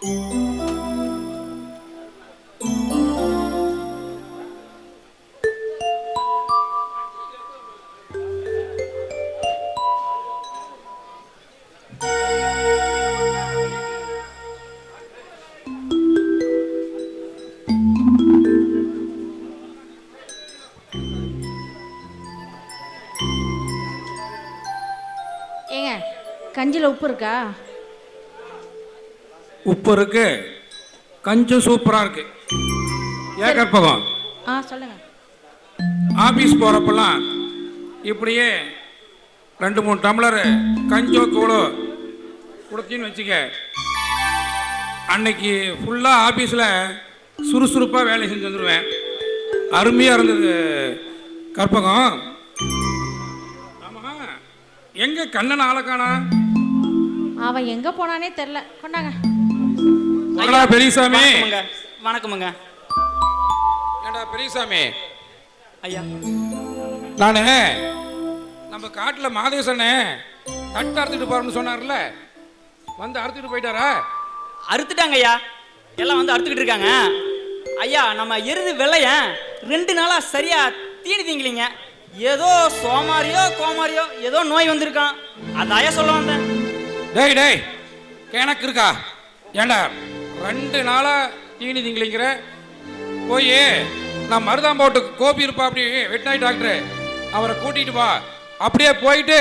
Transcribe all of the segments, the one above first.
ஏங்க கஞ்சியில் உப்பு இருக்கா? உப்பு இருக்கு, கஞ்சும் சூப்பராக இருக்கு. ஏன் கற்பகம், சொல்லுங்க. ஆஃபீஸ் போகிறப்பெல்லாம் இப்படியே 2-3 டம்ளர் கஞ்சோ கூழோ கொடுத்தின்னு வச்சுக்க, அன்னைக்கு ஃபுல்லாக ஆஃபீஸில் சுறுசுறுப்பாக வேலை செஞ்சு வந்துடுவேன். அருமையாக இருந்தது கற்பகம். ஆமாம், எங்கே கண்ணன் ஆளக்கானா? அவன் எங்கே போனானே தெரில. கொண்டாங்க. பெரியசாமி. வணக்கமுங்க. ஏண்டா பெரியசாமி ஐயா, நான் நம்ம காட்டில் மாதேசனே தட்டு அறுத்துட்டு போறோம்னு சொன்னார்ல, வந்து அறுத்துட்டு போயிட்டாரா? அறுத்துட்டாங்க ஐயா, எல்லாம் வந்து அறுத்துக்கிட்டு இருக்காங்க. ஐயா, நம்ம எருது வெள்ளைய 2 நாளாக சரியா தீனி திங்கலிங்க. ஏதோ சோமாரியோ கோமாரியோ ஏதோ நோய் வந்திருக்கான். அதாயா சொல்ல வந்தேன். டேய் டேய், கிணக்கு இருக்கா? ஏண்டா 2 நாளாக தீனி திங்கலிங்கிற? போய் நான் மருதாம்போட்டு கோபி இருப்பா, அப்படி வெட்டினாய் டாக்டரு, அவரை கூட்டிட்டு வா. அப்படியே போயிட்டு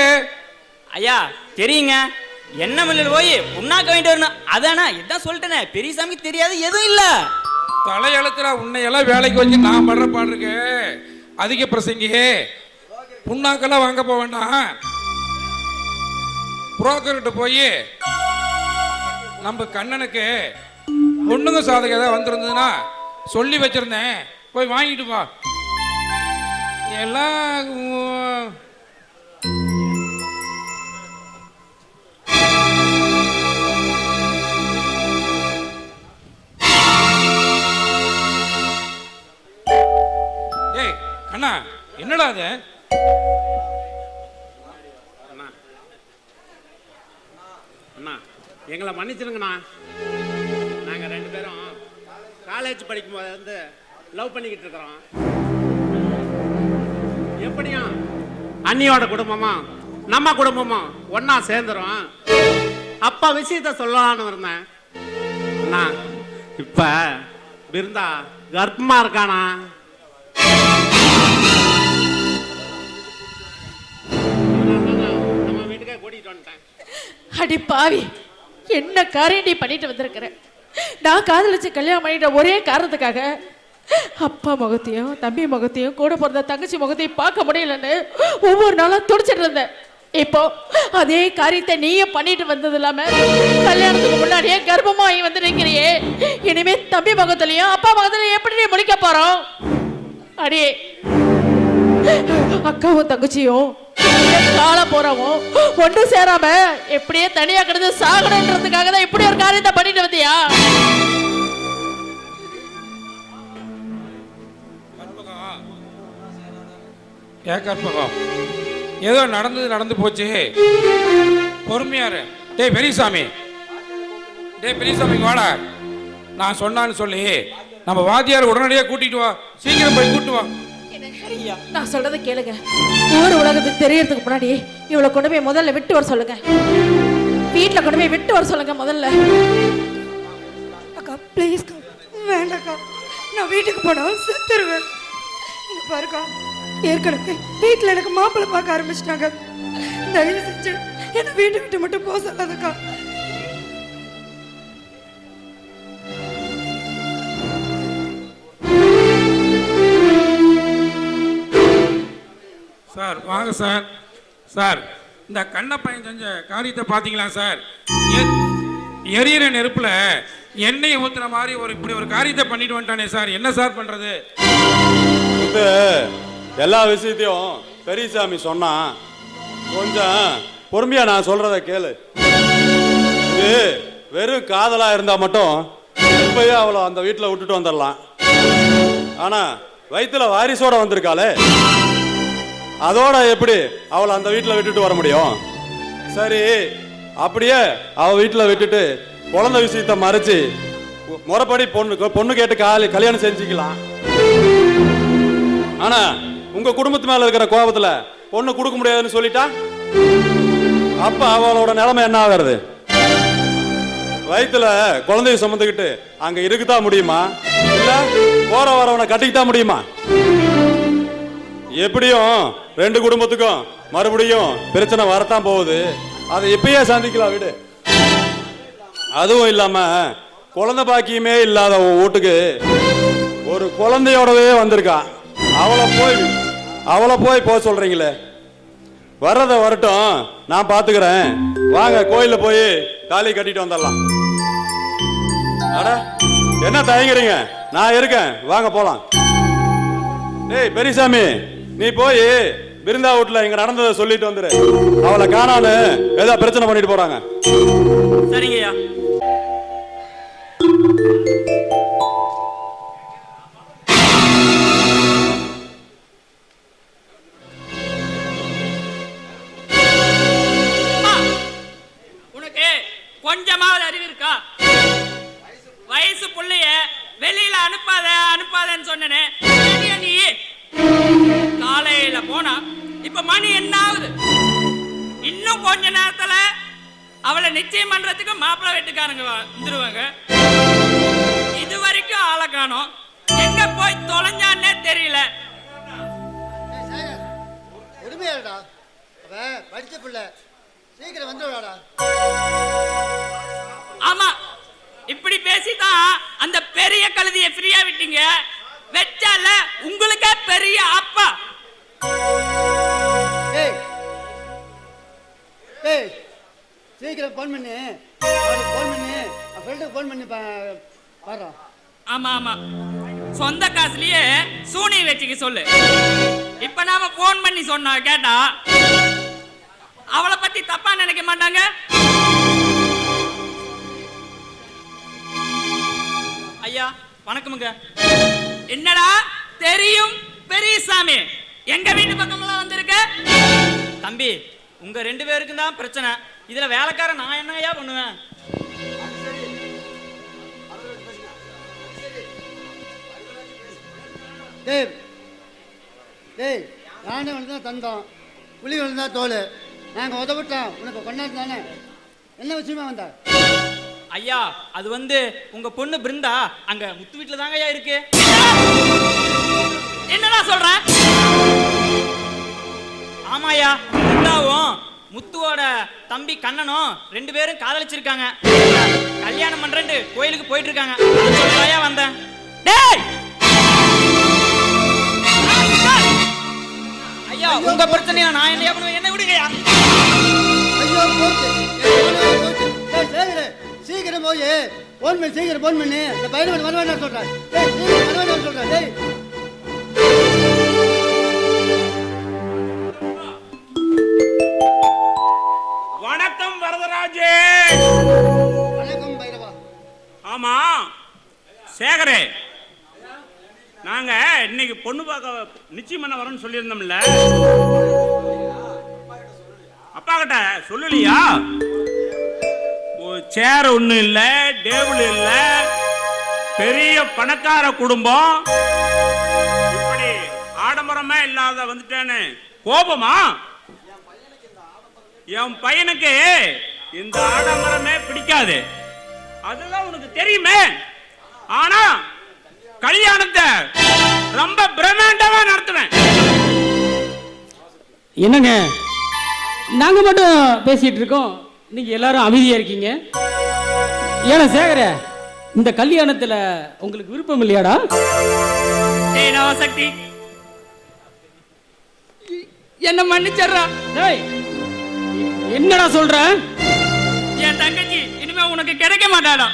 ஐயா தெரியுங்க, என்ன மில்லில் போய் புண்ணாக்க வேண்டிட்டு வரணும். அதானே இதான் சொல்லிட்டேனே, பெரியசாமிக்கு தெரியாது எதுவும் இல்லை. தலையெழுத்துல உன்னையெல்லாம் வேலைக்கு வச்சு நான் படுற பாடு இருக்கு. அதிக பிரசங்கி, புண்ணாக்கெல்லாம் வாங்க போக வேண்டாம். புரோக்கர்கிட்ட போய் நம்ம கண்ணனுக்கு பொண்ணுங்க சாதகம் ஏதாவது வந்திருந்ததுன்னா சொல்லி வச்சிருந்தேன், போய் வாங்கிட்டு வா. எல்லாம் ஏய் கண்ணா, என்னடா அது? அண்ணா எங்களை மன்னிச்சிருங்கண்ணா. நாங்கள் 2 பேரும் காலேஜ் படிக்கும் போது வந்து லவ் பண்ணிக்கிட்டு இருக்கிறோம். எப்படியும் அண்ணியோட குடும்பமும் நம்ம குடும்பமும் ஒன்னா சேர்ந்துரும். அப்பா விஷயத்த சொல்லலான்னு இருந்தேன். அண்ணா இப்ப பிருந்தா கர்ப்பமா இருக்கானா? நம்ம வீட்டுக்கே கூட்டிட்டு வந்துட்டேன். அடி பாவி, என்ன காரியம் நீ பண்ணிட்டு வந்திருக்கிற? நான் காதலிச்சு கல்யாணம் பண்ணிட்ட ஒரே காரணத்துக்காக அப்பா முகத்தையும் தம்பி முகத்தையும் கூட பிறந்த தங்கச்சி முகத்தையும் பார்க்க முடியலன்னு ஒவ்வொரு நாளும் துடிச்சிட்டு இருந்தேன். இப்போ அதே காரியத்தை நீயே பண்ணிட்டு வந்தது இல்லாம கல்யாணத்துக்கு முன்னாடியே கர்ப்பமாகி வந்து நிற்கிறியே. இனிமே தம்பி முகத்திலையும் அப்பா முகத்திலையும் எப்படி நீ முடிக்க போறோம்? அடி, அக்காவும் தங்கச்சியும் கால போறவும் ஒன்று சேராம எப்படியே தனியா கிடந்து சாகணுன்றதுக்காக தான் இப்படி ஒரு காரியத்தை பண்ணிட்டு வந்தியா? கற்பகம், ஏதோ நடந்து போச்சு, பொறுமையாரு. டேய் பெரியசாமி, வாடா. நான் சொன்னான்னு சொல்லி நம்ம வாத்தியார் உடனடியாக கூட்டிட்டு வா. சீக்கிரம் போய் கூட்டு வா. நான் சொல்றதை கேளுங்க. ஊர் உலகத்துக்கு தெரியறதுக்கு முன்னாடி இவளை கொண்டு போய் முதல்ல விட்டு வர சொல்லுங்க. வீட்டுல கொண்டு போய் விட்டு வர சொல்லுங்க முதல்ல. அக்கா ப்ளீஸ், வேண்டாக்கா, நான் வீட்டுக்கு போனா செத்துருவேன். இங்க பாருக்கா, ஏற்கனவே வீட்டுல எனக்கு மாப்பிள்ளை பார்க்க ஆரம்பிச்சிட்டாங்க. தயவு செஞ்சு என்ன வீட்டை விட்டு மட்டும் போக சொல்லாதக்கா. சார் வாங்க சார். சார், இந்த கண்ணப்பையன் செஞ்ச காரியத்தை பார்த்தீங்களா சார்? எரியிற நெருப்புல எண்ணெயை ஊத்துற மாதிரி இப்படி ஒரு காரியத்தை பண்ணிட்டு வந்துட்டானே சார். என்ன சார் பண்றது? இந்த எல்லா விஷயத்தையும் பெரியசாமி சொன்னா கொஞ்சம் பொறுமையா நான் சொல்றத கேளு. இது வெறும் காதலா இருந்தா மட்டும் இப்பயே அவளை அந்த வீட்டில் விட்டுட்டு வந்துடலாம். ஆனா வயிற்றுல வாரிசோட வந்திருக்காளே, அதோட எப்படி அவளை அந்த வீட்டில் விட்டுட்டு வர முடியும்? சரி, அப்படியே அவ வீட்டில் விட்டுட்டு குழந்தை விஷயத்தை மறைச்சு முறைப்படி பொண்ணு கேட்டு கல்யாணம் செஞ்சுக்கலாம். ஆனா உங்க குடும்பத்து மேல இருக்கிற கோபத்துல பொண்ணு கொடுக்க முடியாதுன்னு சொல்லிட்டா அப்ப அவளோட நிலைமை என்ன ஆகிறது? வயிற்றுல குழந்தைய சுமந்துக்கிட்டு அங்க இருக்குதான் முடியுமா, இல்ல போற வரவனை கட்டிக்கிட்டா முடியுமா? எப்படியும் ரெண்டு குடும்பத்துக்கும் மறுபடியும் பிரச்சனை வரத்தான் போகுது. அதை எப்பயே சந்திக்கலாம் விடு. அதுவும் இல்லாம குழந்தை பாக்கியமே இல்லாத வீட்டுக்கு ஒரு குழந்தையோடவே வந்திருக்கா. அவளை போய் போக சொல்றீங்களே. வர்றத வரட்டும், நான் பாத்துக்கிறேன். வாங்க கோயில்ல போய் தாலி கட்டிட்டு வந்துடலாம். அட என்ன தயங்குறீங்க? நான் இருக்கேன், வாங்க போலாம். டேய் பெரியசாமி, நீ போய் பிருந்தா வீட்டுல இங்க நடந்ததை சொல்லிட்டு வந்துரு. அவளை காணான்னு ஏதோ பிரச்சனை பண்ணிட்டு போறாங்க. சரிங்கய்யா. உனக்கு கொஞ்சமாவது அறிவு இருக்கா? வயசு புள்ளைய வெளியில அனுப்பாதன்னு சொன்னனே, நீ காலையில போனா இப்ப மணி என்ன ஆகுது? இன்னும் கொஞ்ச நேரத்துல அவளை நிச்சயம் பண்றதுக்கு மாப்பிள்ளை வீட்டுக்காரங்க வந்துருவாங்க. இது வரைக்கும் ஆளை காணோம். எங்க போய் தொலைஞ்சான்னே தெரியல. உரிமையாடா, அவன் படிச்ச பிள்ளை, சீக்கிரம் வந்துடுவாடா. ஆமா, இப்படி பேசிதான் அந்த பெரிய கழுதிய ஃப்ரீயா விட்டீங்க. வெச்சால உங்களுக்கே பெரிய அப்பா. சீக்கிரம் போன் பண்ணி அவன் ஃப்ரெண்டுக்கு போன் பண்ணி பாரு. ஆமா ஆமா, சொந்த காசுலயே சூனி வச்சுக்க சொல்லு. இப்ப நாம போன் பண்ணி சொன்னா கேட்டா அவளை பத்தி தப்பா நினைக்க மாட்டாங்க. ஐயா வணக்கமுங்க. என்னடா தெரியும் பெரியசாமி, எங்க வீட்டு பக்கமெல்லாம் வந்திருக்க? தம்பி, உங்க ரெண்டு பேருக்கும் தான் பிரச்சனை. இதுல வேலைக்காரன் நான் என்னையா பண்ணுவேன்? டேய் யானை வந்து தான் தந்தோம், புலி வந்து தான் தோல். நாங்கள் உதவிட்டோம், உனக்கு கொண்டாந்து தானே. என்ன விஷயமா வந்தா? ஐயா அது வந்து உங்க பொண்ணு பிருந்தா அங்க முத்து வீட்டுல தாங்க ஐயா இருக்கு. என்னடா சொல்ற? ஆமாயா, பிருந்தாவும் முத்துவோட தம்பி கண்ணனும் ரெண்டு பேரும் காதலிச்சிருக்காங்க. கல்யாணம் பண்றேன்னு கோயிலுக்கு போயிட்டு இருக்காங்க. சொல்லையா வந்தேன். டேய் ஐயா, உங்க பிரச்சனையா நான் என்ன பண்ணுவேன்? என்ன விடுங்கய்யா. ஐயோ போச்சு. சீக்கிரம் போய் போன் பண்ணி, சீக்கிரம் போன் பண்ணி இந்த பையனை வருவான்னு சொல்றேன். சீக்கிரம் வருவான்னு சொல்றேன். டேய் வணக்கம் வரதராஜே. வணக்கம் பைரவா. ஆமா சேகரே, நாங்க இன்னைக்கு பொண்ணு பார்க்க நிச்சயம் பண்ண வரோம்னு சொல்லியிருந்தோம்ல, அப்பா கிட்ட சொல்லலையா? சேர் ஒன்றும் இல்லை, டேபிள் இல்லை, பெரிய பணக்கார குடும்பம், இப்படி ஆடம்பரமே இல்லாத வந்துட்டேன்னு கோபமா? என் பையனுக்கு இந்த ஆடம்பரமே பிடிக்காது, அதெல்லாம் உனக்கு தெரியுமே. ஆனா கல்யாணத்தை ரொம்ப பிரம்மாண்டமா நடத்துவேன். என்னங்க நாங்க மட்டும் பேசிட்டு இருக்கோம், நீங்க எல்லாரும் அமைதியா இருக்கீங்க. ஏன்னா சேகர, இந்த கல்யாணத்துல உங்களுக்கு விருப்பம் இல்லையாடா? டேய் நவசக்தி, என்ன மன்னிச்சறா. டேய் என்னடா சொல்ற? என் தங்கச்சி இனிமே உனக்கு கிடைக்க மாட்டாடா.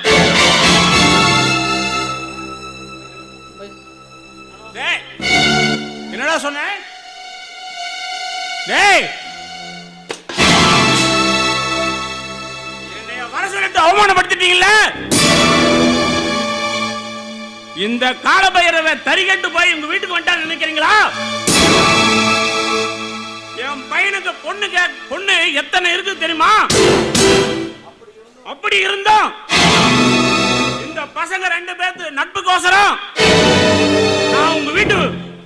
டேய் என்னடா சொன்ன? டேய் என்னைய வர சொல்லிட்டு அவமானப்படுத்திட்டீங்கல்ல? இந்த காலபைரவ தரிகட்டு போய் உங்க வீட்டுக்கு வந்துட்டான்னு நினைக்கிறீங்களா? என் பையனுக்கு பொண்ணு எத்தனை இருக்கு தெரியுமா? அப்படி இருந்தோம் பசங்க 2 பேர்த்து நட்புக்கோசரம் நான் உங்க வீட்டு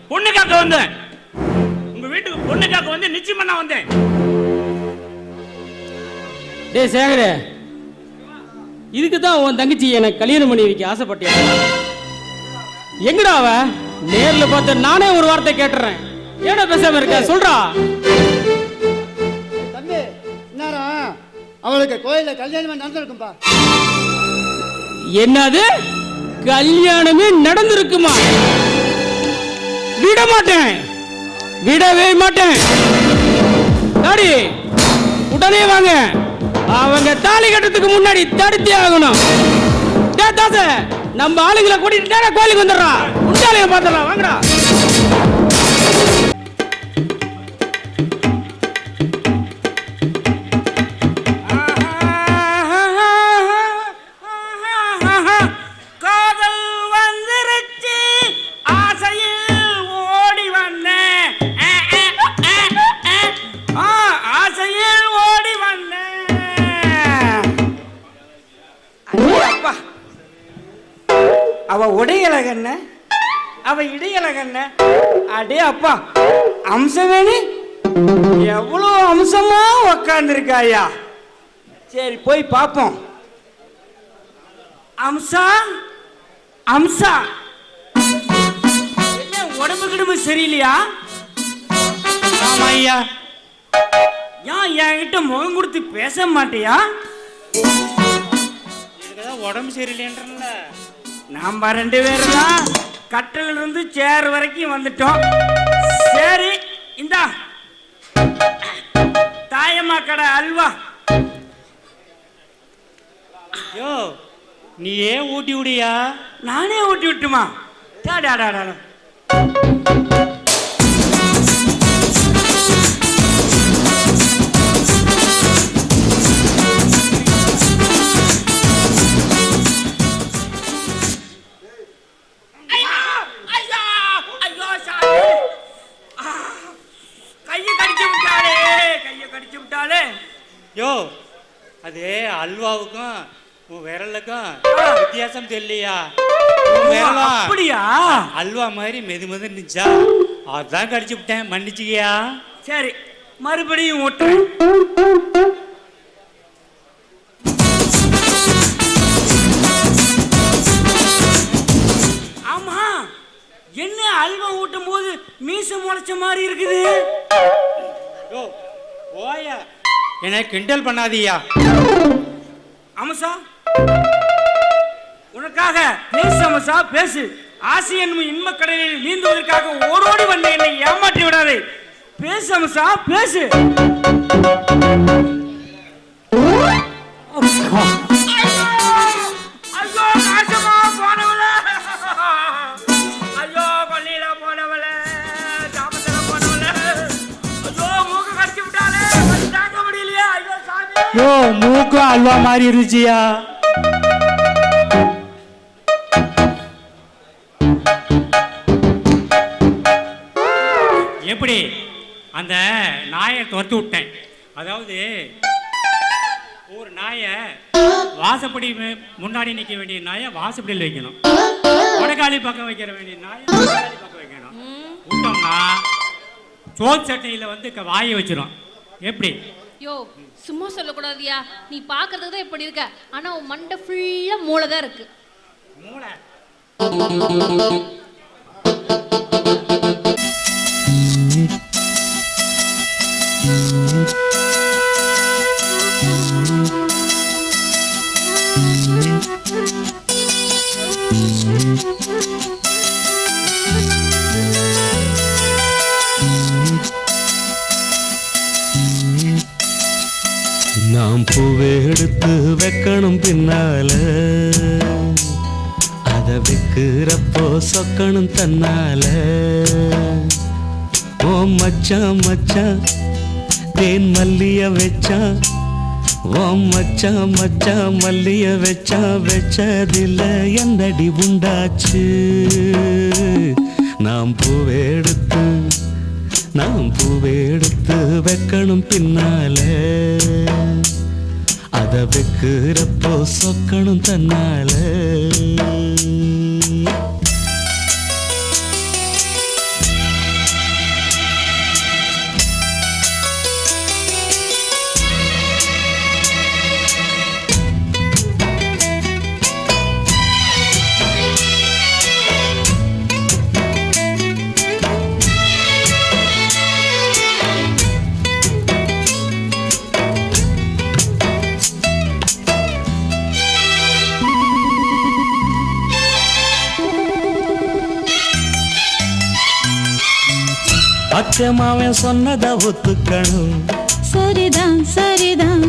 பொண்ணு காக்க வந்தேன். உங்க வீட்டுக்கு பொண்ணு காக்க வந்து நிச்சயம் பண்ண வந்தேன். டேய் சேகரே, இதுக்கு தான் உன் தங்கச்சி எனக்கு கல்யாணம் பண்ணி வைக்க ஆசைப்பட்டியா? எங்கடா அவ? நேர்ல பார்த்து நானே ஒரு வார்த்தை கேட்டுறேன். ஏடா பேசாம இருக்க? சொல்றா. தம்பி இன்னாரம் அவளுக்கு கோயில்ல கல்யாணமே நடந்திருக்கும்பா. என்னது? கல்யாணமே நடந்திருக்குமா? விட மாட்டேன், விடவே மாட்டேன். டாடி உடனே வாங்க, அவங்க தாலி கட்டுறதுக்கு முன்னாடி தடுத்தே ஆகணும். தாச, நம்ம ஆளுங்களை கூட்டிட்டு நேரா கோயிலுக்கு வந்துடுறா. உண்டாலைய பார்த்துடலாம், வாங்கடா. காதல் வந்துருச்சு, ஆசையில் ஓடி வந்தேன். ஆசையில் ஓடி வந்தேன். அப்பா, அவ உடையழகண்ண, அவ இடையழகண்ண. அடே அப்பா, அம்சவேணி எவ்வளோ அம்சமா உக்காந்துருக்காயா. சரி போய் பார்ப்போம். அம்சா, அம்சா, என்ன உடம்பு கிடம்பு சரியில்லையா? ஆமா ஐயா. ஏன் என்கிட்ட முகம் கொடுத்து பேச மாட்டியா? எனக்குதான் உடம்பு சரியில்லைன்றல. நாம 2 பேரும் தான் கட்டில இருந்து சேர் வரைக்கும் வந்துட்டோம். சரி இந்தா தாயம்மா கடை அல்வா. யோ, நீ ஏன் ஊட்டி விடியா? நானே ஊட்டி விட்டுமா? டாடாடாடா. யோ, அது அல்வாவுக்கும் உன் விரலுக்கும் வித்தியாசம் தெரியலையா? அப்படியா? அல்வா மாதிரி மெது மெது இருந்துச்சா, அதான் கடிச்சு விட்டேன், மன்னிச்சுக்கியா? சரி, மறுபடியும் ஓட்டுறேன். ஆமா, என்ன அல்வா ஊட்டும் போது மீச முளைச்ச மாதிரி இருக்குது. யோ ஓயா, என்னை கிண்டல் பண்ணாதீயா. அமசா, உனக்காக பேசு அமசா, பேசு. ஆசி என்னும் இன்பக்கடலில் நீந்துவதற்காக ஓடோடி வந்த என்னை ஏமாற்றி விடாதே. பேசு அமசா, பேசு. ஐயோ நாசமா போனவள, ஐயோ கொல்லியில போனவள, ஜாமத்துல போனவள, ஐயோ மூக்கு கடிச்சு விட்டாலே, தாங்க முடியலையா? ஐயோ சாமி. யோ, மூக்கு அல்வா மாதிரி இருந்துச்சியா? எப்படி அந்த நாயை துரத்து விட்டேன். அதாவது ஒரு நாயை வாசப்படி முன்னாடி நிற்க வேண்டிய நாயை வாசப்படியில் வைக்கணும், வடகாலி பக்கம் வைக்கிற வேண்டிய நாயை வடகாலி பக்கம் வைக்கணும். விட்டோம்னா சோத் சட்டையில் வந்து வாயை வச்சிரும். எப்படி? யோ சும்மா சொல்லக்கூடாதியா, நீ பார்க்கறதுக்கு தான் இப்படி இருக்க, ஆனா உன் மண்டை ஃபுல்லா மூளை தான் இருக்கு. மூளை? நாம் பூவை எடுத்து வைக்கணும் பின்னால, அதை வைக்கிறப்போ சொக்கணும் தன்னால. ஓ மச்சான் மச்சான் தேன் மல்லிய வச்சான், ஓ மச்சான் மச்சான் மல்லிய வச்சான், வச்சதில்ல என்னடி உண்டாச்சு. நாம் பூவை எடுத்து வைக்கணும் பின்னால, அத வைக்கிறப்போ சொக்கணும் தன்னால. அச்சமாவன் சொன்னதா ஒத்துக்கணும். சரிதான் சரிதான்.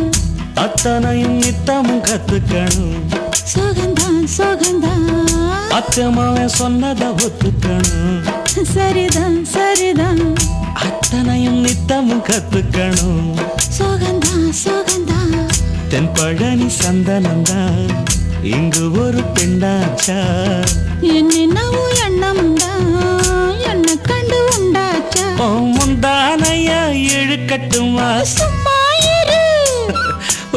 அத்தனையும் நித்தமும் கத்துக்கணும். சோகந்தான் சோகந்தான். அச்சமாவன் சொன்னதா ஒத்துக்கணும். சரிதான் சரிதான். அத்தனையும் நித்தமும் கத்துக்கணும். சோகந்தான் சோகந்தான். தென் பழனி சந்தனந்தான் இங்கு ஒரு பெண்டாச்சா. என்னென்னவோ எண்ணம்தான் என்ன கண்டு உண்டாச்சா. முந்தானையா இழுக்கட்டுமா, சும்மா இரு.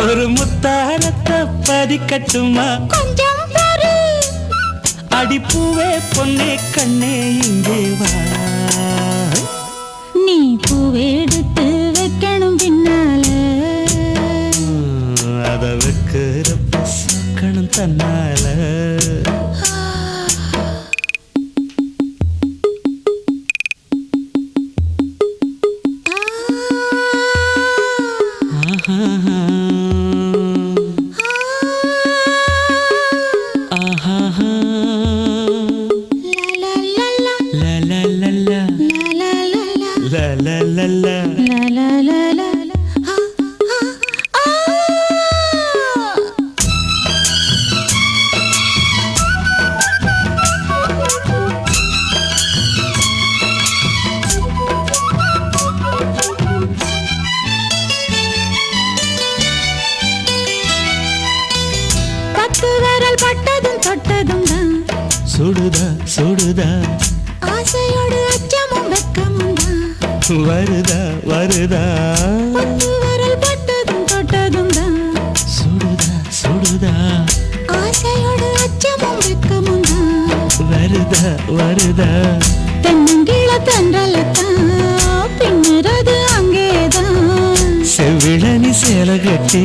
ஒரு முத்தாரத்தை பதிக்கட்டுமா, கொஞ்சம் பாரு. அடிப்பூவே பொன்னே கண்ணே இங்கே வா. நீ பூவெடுத்து வைக்கணும் பின்னால. அத வைக்கிறப்ப சொக்கணும் தன்னால. சுடுதா சுடுதா ஆசையோடு அச்சமும் வெக்கமும் தான். வருதா வருதா விரல் பட்டதும் தொட்டதும் தான். சுடுதா சுடுதா ஆசையோடு அச்சமும் வெக்கமும் தான். வருதா வருதா தென்னங்கீழ தென்றலத்தான் பின்னுறது அங்கேதான். செவ்விழனி சேல கட்டி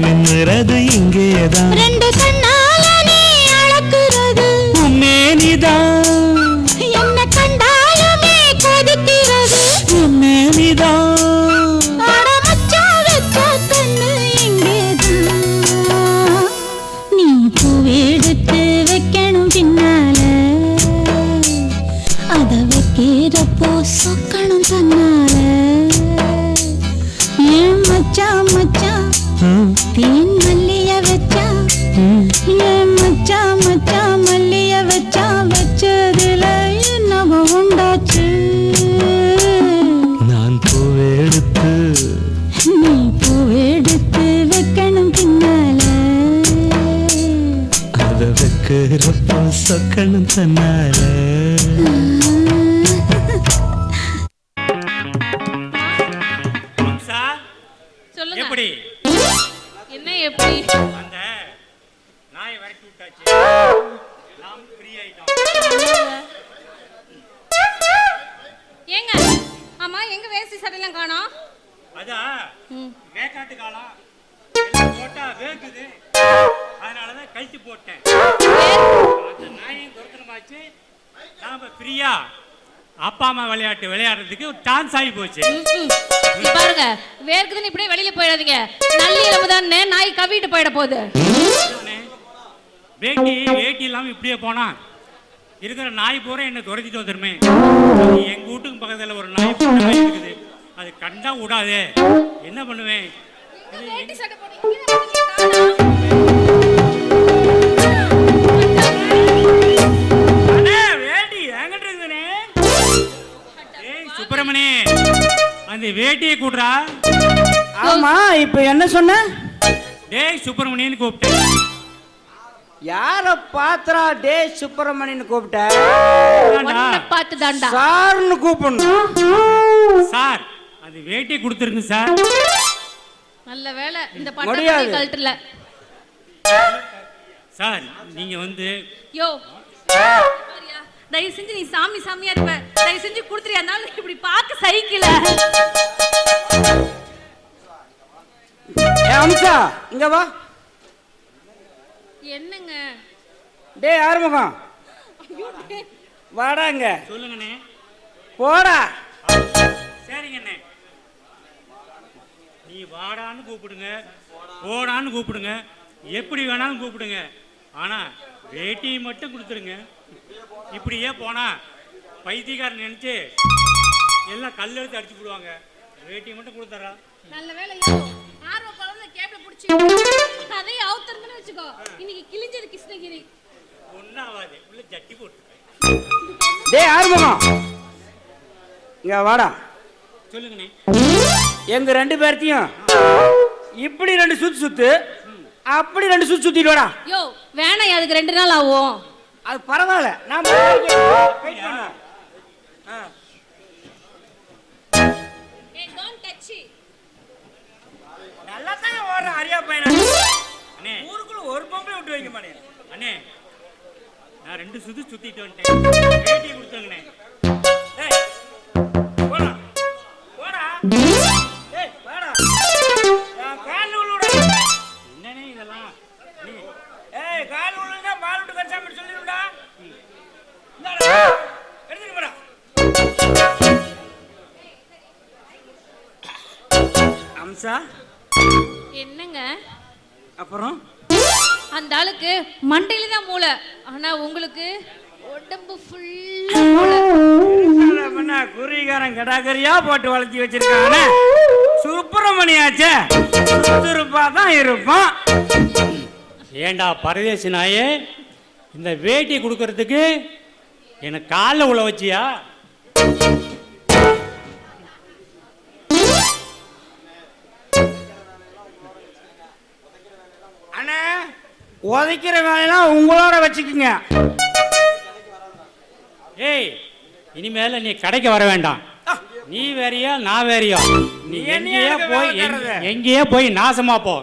மின்னுறது இங்கேதான். ரெண்டு கண்ணால நீ அளக்குறது உம்மேனிதான். என்ன கண்டாலுமே கொதிக்கிறது உம்மேனிதான். அடமச்சா வச்சா கண்ணு இங்கேதான். நீ பூவெடுத்து வைக்கணும் பின்னால. அத வைக்கிறப்போ சொக்கணும் தன்னால. ஏன் மச்சான் மச்சான் தேன் மல்லிய வச்சா. ஏன் மச்சான் மச்சான் மல்லிய வச்சா. வச்சதுல என்னவோ உண்டாச்சு. நான் பூவெடுத்து நீ பூவெடுத்து வைக்கணும் பின்னால. அத வைக்கிறப்போ சொக்கணும் தன்னால. சொல்லுங்க. எப்படி என்ன எப்படி? அந்த நாயை விரட்டி விட்டாச்சு, நாம் ஃப்ரீ ஆயிட்டோம். ஏங்க ஆமா எங்க வேஷ்டி சட்டையெல்லாம் காணோம்? அதான் வேக்காட்டு காலம் எல்லாம் போட்டா வேக்குது, அதனாலதான் கழிச்சு போட்டேன். அந்த நாயையும் துரத்தனமாச்சு, நாம ஃப்ரீயா அப்பா அம்மா விளையாட்டு விளையாடுறதுக்கு ஒரு டான்ஸ் ஆகி போச்சு. பாருங்க வேர்க்குதுன்னு இப்படியே வெளியில போயிடாதீங்க. நல்லி இளவு தானே நாய் கவிட்டு போயிட போகுது. வேட்டி வேட்டி இல்லாம இப்படியே போனா இருக்கிற நாய் பூரா என்ன துரத்திட்டு வந்துருமே. எங்க வீட்டுக்கு பக்கத்துல ஒரு நாய் இருக்குது, அது கண்டா விடாது. என்ன பண்ணுவேன்? வேட்டி என்கிட்ட இருக்குதுனே. சுப்பிரமணி அந்த வேட்டியை கூடுறா. ஆமா இப்ப என்ன சொன்ன? டேய் சுப்பிரமணியன்னு கூப்பிட்டேன். யார பாத்திரா டேய் சுப்பிரமணியன்னு கூப்பிட்ட? பார்த்து தாண்டா சார்னு கூப்பிடணும். சார் அது வேட்டி கொடுத்துருங்க சார். நல்ல வேலை இந்த முடியாது. பட்டத்தை கழட்டல. சார் நீங்க வந்து யோ பாரியா, தயவு செஞ்சு நீ சாமி சாமியா இருப்ப, தயவு செஞ்சு கொடுத்துறியா? இருந்தாலும் இப்படி பார்க்க சைக்கிள. அம்சா இங்க வா. என்னங்க? டேய் ஆறுமுகம் வாடாங்க. சொல்லுங்கண்ணே. போடா. சரிங்கண்ணே. நீ வாடான்னு கூப்பிடுங்க, போடான்னு கூப்பிடுங்க, எப்படி வேணாலும் கூப்பிடுங்க. ஆனா வேட்டியை மட்டும் கொடுத்துருங்க. இப்படியே போனா பைத்தியக்காரன் நினைச்சு எல்லாம் கல் எடுத்து அடிச்சு போடுவாங்க. வேட்டியை மட்டும் கொடுத்துறா. நல்ல வேலை யோ ஆர்வ குழந்தை கேப்ல புடிச்சு கதையை அவுத்தறதுன்னு வெச்சுக்கோ. இன்னைக்கு கிழிஞ்சது கிருஷ்ணகிரி. ஒண்ணாவாது உள்ள ஜட்டி போட்டு. டேய் ஆறுமுகம் இங்க வாடா. சொல்லுங்கண்ணே. எங்க 2 பேர்த்தையும் இப்படி 2 சுத்து அப்படி 2 சுத்திட்டு வாடா. யோ வேணாம், அதுக்கு 2 நாள் ஆகும். அது பரவாயில்ல. நான் வெயிட் பண்ணு. ஏய் டோன்ட் டச். நல்லா தான் ஓடுற அரியா பையனா. அண்ணே ஊருக்குள்ள ஒரு பொம்பளை விட்டு வைக்க மாட்டேன். அண்ணே நான் 2 சுத்திட்டு வந்துட்டேன். வேட்டியை கொடுத்துருங்கண்ணே. டேய் போடா போடா. டேய் வாடா. நான் கால் உள்ளுடா. என்னண்ணே இதெல்லாம்? ஏய் கால் உள்ளுனா பால் விட்டு கச்சாம சொல்லிடுடா. இந்தாடா எடுத்துட்டு போடா. அம்சா என்னங்க? அப்புறம் அந்த ஆளுக்கு மண்டையில தான் மூளை, ஆனா உங்களுக்கு உடம்பு ஃபுல்லா மூளை. என்ன குறிகாரன் கடாகரியா போட்டு வளர்த்தி வச்சிருக்காங்க. சுப்பிரமணியாச்சே சுறுசுறுப்பா தான் இருப்பான். ஏண்டா பரதேசி நாயே, இந்த வேட்டி கொடுக்கறதுக்கு எனக்கு காலில் உள்ள வச்சியா? அண்ணே உதைக்கிற வேலையெல்லாம் உங்களோட வச்சுக்குங்க. ஏய் இனிமேல நீ கடைக்கு வர வேண்டாம். நீ வேறியா நான் வேறியா? நீ எங்கேயே போய் நாசமா போ.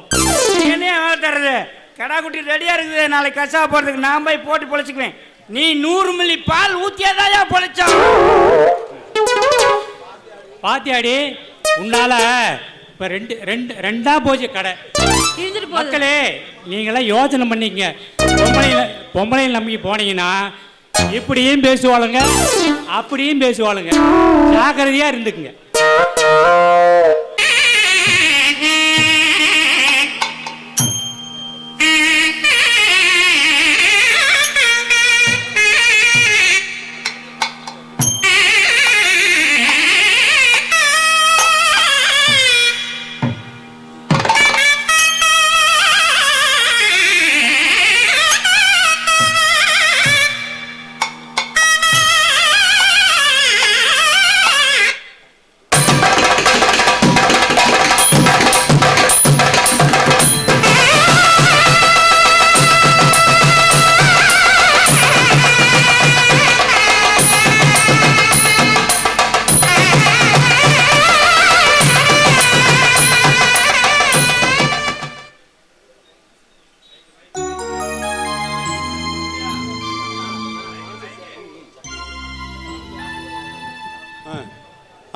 என்னைய வேலை தர்றது? கடா குட்டி ரெடியா இருக்குது. நாளைக்கு கசா போறதுக்கு நான் போய் போட்டு பொழைச்சுக்குவேன். நீ 100 மில்லி பால் ஊத்தியாதாயா பொழைச்சான். பாத்தியாடி உன்னால இப்ப ரெண்டா போச்சு கடை. மக்களே நீங்களாம் யோசனை பண்ணிக்கங்க. பொம்பளையில் நம்பி போனீங்கன்னா இப்படியும் பேசுவாளுங்க அப்படியும் பேசுவாளுங்க. ஜாக்கிரதையா இருந்துக்குங்க.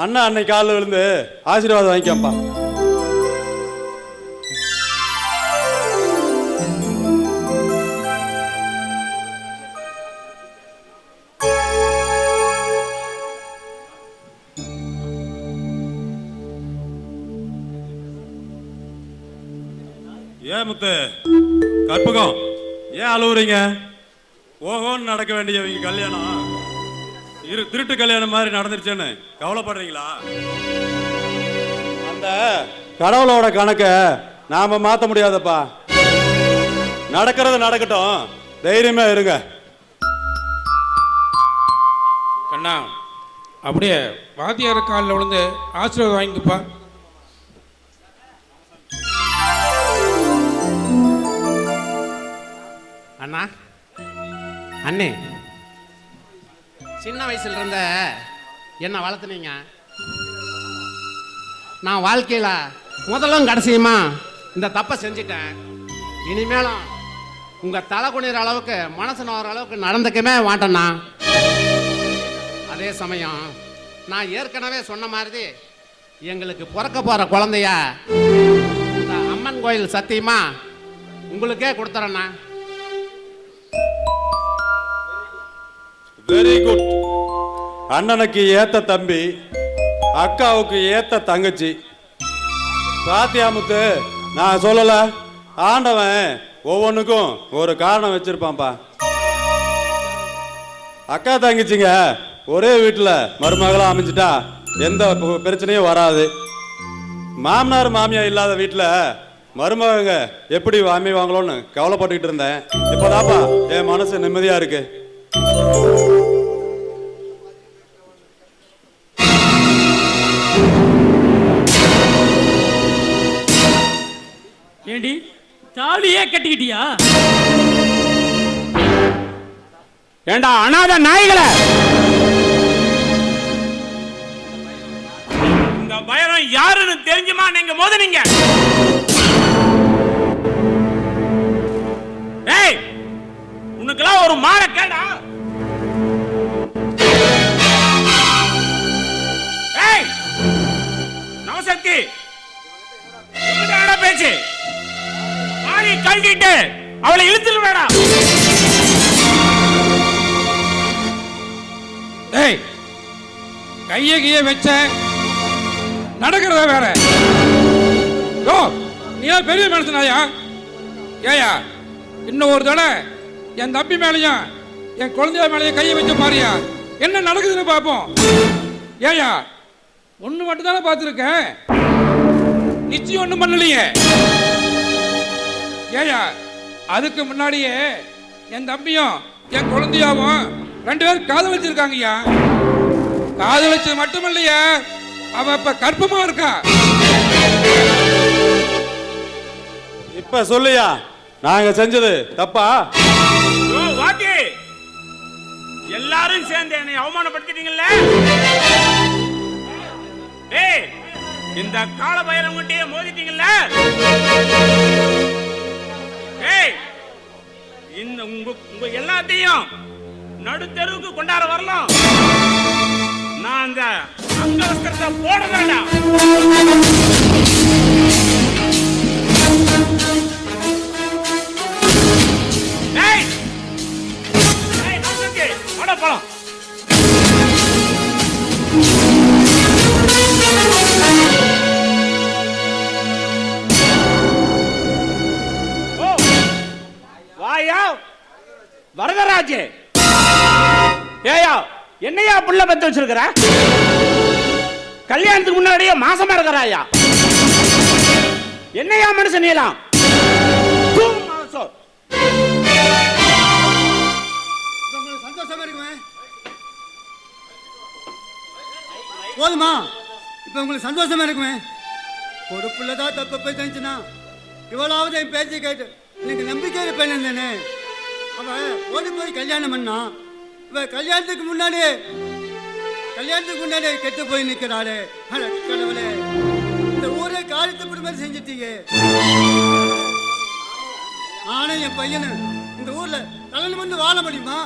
அண்ணா அன்னைக்கு காலில் விழுந்து ஆசீர்வாதம் வாங்கிக்கப்பா. ஏன் முத்து கற்பகம் ஏன் அழுவுறீங்க? ஓஹோன்னு நடக்க வேண்டியவங்க கல்யாணம் திருட்டு கல்யாணம் மாதிரி நடந்துருச்சேன்னு கவலைப்படுறீங்களா? அந்த கடவுளோட கணக்க நாம மாத்த முடியாதப்பா. நடக்கிறது நடக்கட்டும், தைரியமா இருங்க. கண்ணா அப்படியே வாத்தியார் காலில் விழுந்து ஆசீர்வாதம் வாங்கிக்கப்பா. அண்ணா அண்ணே, சின்ன வயசுல இருந்த என்ன வளர்த்துனீங்க. நான் வாழ்க்கையில் முதலும் கடைசியுமா இந்த தப்பை செஞ்சிட்டேன். இனிமேலும் உங்க தலை குனிற அளவுக்கு மனசு நோகிற அளவுக்கு நடந்துக்கவே மாட்டேன்னா. அதே சமயம் நான் ஏற்கனவே சொன்ன மாதிரி எங்களுக்கு பிறக்க போற குழந்தைய இந்த அம்மன் கோயில் சத்தியமா உங்களுக்கே கொடுத்துறேண்ணா. Very good. அண்ணனுக்கு ஏத்த தம்பி, அக்காவுக்கு ஏத்த தங்கச்சி. பாத்தியா முத்து, நான் சொல்லல, ஆண்டவன் ஒவ்வொன்றுக்கும் ஒரு காரணம் வச்சிருப்பான்ப்பா. அக்கா தங்கச்சிங்க ஒரே வீட்டில் மருமகளா அமைஞ்சிட்டா எந்த பிரச்சனையும் வராது. மாமனார் மாமியா இல்லாத வீட்டில் மருமகங்க எப்படி அமைவாங்களோன்னு கவலைப்பட்டுக்கிட்டு இருந்தேன். இப்போதாப்பா என் மனசு நிம்மதியா இருக்கு. ஏண்டி தாலியே கட்டிக்கிட்டியா? ஏண்டா அனாத நாய்களே, இந்த பைரவன் யாருன்னு தெரிஞ்சுமா நீங்க மோதுனீங்க? ஏய், உனக்கெல்லாம் ஒரு மான கேடா? ஏய் நவசக்தி, பேச்சு தாலி கழட்டிட்டு அவளை இழுத்துட்டு வேடா. ஏய், கையை கையை வச்ச நடக்கிறத வேற. யோ, நீ பெரிய மனுஷனாயா? ஏயா, இன்னும் ஒரு தடவை என் தம்பி மேலையும் என் குழந்தைய மேலையும் கையை வச்ச பாரியா, என்ன நடக்குதுன்னு பார்ப்போம். ஏயா, ஒண்ணு மட்டும் தானே பார்த்துருக்கேன், நிச்சயம் ஒண்ணும் பண்ணலையே. ஏயா, அதுக்கு முன்னாடியே என் தம்பியும் என் குழந்தையாவும் 2 பேரும் காதலிச்சிருக்காங்கய்யா. காதலிச்சது மட்டும் இல்லையா, அவ இப்ப கர்ப்பமா இருக்கா. இப்ப சொல்லியா நாங்க செஞ்சது தப்பா? வாத்தி, எல்லாரும் சேர்ந்து என்னை அவமானப்படுத்திட்டீங்கல்ல. ஏய், இந்த கால பைரவன் கிட்டே மோதிட்டீங்கல்ல. ஏய், இந்த உங்க எல்லாத்தையும் நடுத்தெருவுக்கு கொண்டாட வரலாம். நான் அந்த அங்கவஸ்திரத்தை போட வேண்டாம். ஏய், ஏய் நவசக்தி, வாடா போலாம். வாயா வரதராஜ், ஏயா என்னையா புள்ள பத்த வச்சிருக்கிற? கல்யாணத்துக்கு முன்னாடியே மாசமா இருக்கிறாயா? என்னையா மனுஷன் நீலாம்? சந்தோஷமா இருக்குமே. போதுமா? இப்ப உங்களுக்கு சந்தோஷமா இருக்குமே. பொறுப்புள்ளதான் தப்ப போய் தெரிஞ்சுனா இவளாவது என் பேச்சு கேட்டு எனக்கு நம்பிக்கையில பெண் தானே. அவ ஓடி போய் கல்யாணம் பண்ணா. இவ கல்யாணத்துக்கு முன்னாடியே கெட்டு போய் நிக்கிறாளே. கடவுளே, இந்த ஊரை காரியத்தை மாதிரி செஞ்சிட்டீங்க. நானும் என் பையனு இந்த ஊர்ல கல்யாணம் பண்ணி வாழ முடியுமா?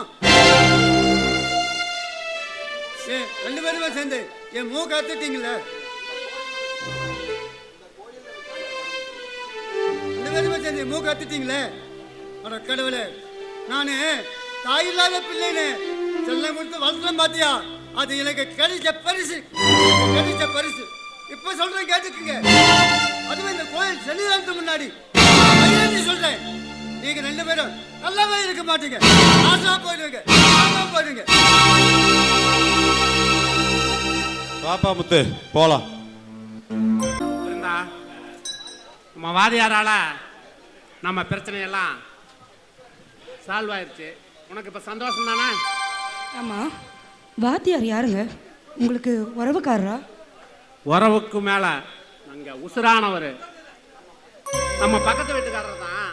2 பேருமே சேர்ந்து என் மூக்க அத்துட்டீங்களே. 2 பேருமே சேர்ந்து என் மூக்க அத்துட்டீங்களே. அட கடவுளே, நானு தாய் இல்லாத பிள்ளைன்னு செல்லம் கொடுத்து வளர்த்தலாம் பாத்தியா? அது எனக்கு கிடைச்ச பரிசு. இப்ப சொல்றேன் கேட்டுக்குங்க. அதுவும் இந்த கோயில் செல்லுறதுக்கு முன்னாடி சொல்றேன், நீங்க 2 பேரும் நல்லாவே இருக்க மாட்டீங்க. நாசமா போயிடுங்க. பாப்பா முத்து, போலாம். நம்ம வாதியாரால நம்ம பிரச்சனையெல்லாம் சால்வ் ஆயிடுச்சு. உனக்கு இப்ப சந்தோஷம் தானே? ஆமா, வாத்தியார் யாருங்க? உங்களுக்கு உறவுக்காரரா? உறவுக்கு மேல நாங்க உசுரானவர். நம்ம பக்கத்து வீட்டுக்காரர் தான்.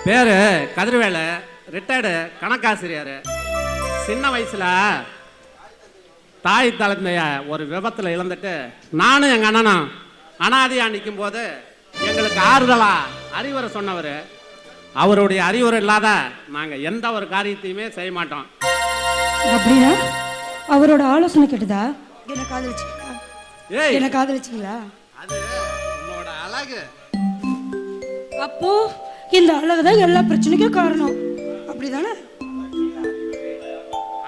பேரு கதிர்வேலு, ரிட்டையர்டு கணக்காசிரியர். சின்ன வயசுல தாய் தந்தைய ஒரு விபத்தில் இழந்துட்டு நானும் எங்கள் அண்ணனும் அனாதையாக நிற்கும் போது எங்களுக்கு ஆறுதலா அறிவுரை சொன்னவர். அவருடைய அறிவுரை இல்லாத நாங்கள் எந்த ஒரு காரியத்தையுமே செய்ய மாட்டோம். அப்படியா? அவரோட ஆலோசனை கேட்டுதா என்ன காதலிச்சிங்களா? ஏய், என்ன காதலிச்சிங்களா? அது உன்னோட அழகு. அப்போ இந்த அழகு தான் எல்லா பிரச்சனைக்கும் காரணம், அப்படிதானே?